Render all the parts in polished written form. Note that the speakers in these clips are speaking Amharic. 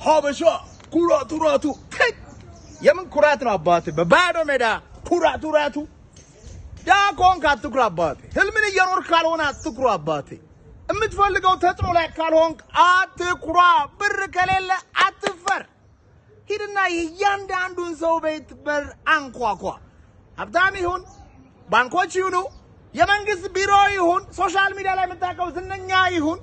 ሀበሻ ኩራቱ የምን ኩራት ነው አባቴ? በባዶ ሜዳ ኩራቱ ዳኮን ካትኩራ አባቴ። ህልምን እየኖር ካልሆነ አትኩራ አባቴ። እምትፈልገው ተጥሎ ላይ ካልሆንክ አትኩራ። ብር ከሌለ አትፈር። ሂድና እያንዳንዱን ሰው ቤት በር አንኳኳ። ሀብታም ይሁን ባንኮች ይሁኑ የመንግስት ቢሮ ይሁን ሶሻል ሚዲያ ላይ የምታውቀው ዝነኛ ይሁን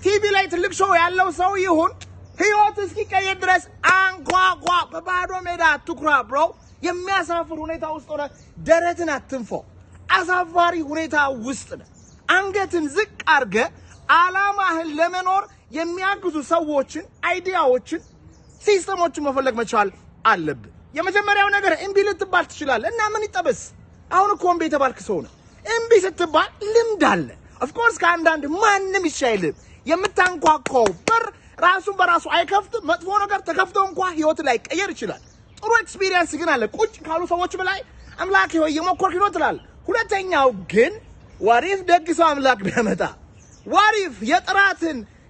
ቲቪ ላይ ትልቅ ሾው ያለው ሰው ይሁን ህይወት እስኪቀየር ድረስ አንኳኳ። በባዶ ሜዳ አትኩራ ብሮ። የሚያሳፍር ሁኔታ ውስጥ ሆነ ደረትን አትንፈው። አሳፋሪ ሁኔታ ውስጥ ነው። አንገትን ዝቅ አርገ አላማህን ለመኖር የሚያግዙ ሰዎችን አይዲያዎችን ሲስተሞችን መፈለግ መቻል አለብህ። የመጀመሪያው ነገር እምቢ ልትባል ትችላለህ እና ምን ይጠበስ? አሁን እኮ እምቢ የተባልክ ሰው ነው። እምቢ ስትባል ልምድ አለ። ኦፍ ኮርስ ከአንዳንድ ማንም ይሻይልም። የምታንኳኳው በር ራሱን በራሱ አይከፍትም። መጥፎ ነገር ተከፍቶ እንኳን ህይወት ላይ ቀየር ይችላል። ጥሩ ኤክስፒሪየንስ ግን አለ። ቁጭ ካሉ ሰዎች በላይ አምላክ ሆይ የሞከርክ ነው ትላለህ። ሁለተኛው ግን ዋሪፍ ደግሰው አምላክ ቢያመጣ ዋሪፍ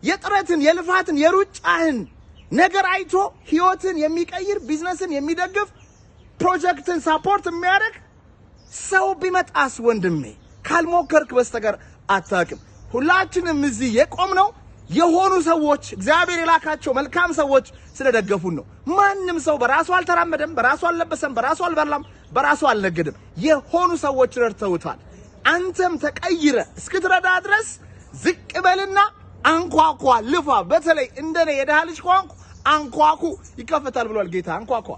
የጥረትን የልፋትን የሩጫህን ነገር አይቶ ህይወትን የሚቀይር ቢዝነስን የሚደግፍ ፕሮጀክትን ሳፖርት የሚያደርግ ሰው ቢመጣስ ወንድሜ ካልሞከርክ በስተቀር አታውቅም። ሁላችንም እዚህ የቆምነው የሆኑ ሰዎች እግዚአብሔር የላካቸው መልካም ሰዎች ስለደገፉን ነው። ማንም ሰው በራሱ አልተራመደም፣ በራሱ አልለበሰም፣ በራሱ አልበላም፣ በራሱ አልነገደም። የሆኑ ሰዎች ረድተውታል። አንተም ተቀይረ እስክትረዳ ድረስ ዝቅ በልና አንኳኳ፣ ልፋ። በተለይ እንደኔ የደሃ ልጅ ቋንቋ አንኳኩ ይከፈታል ብሏል ጌታ። አንኳኳ።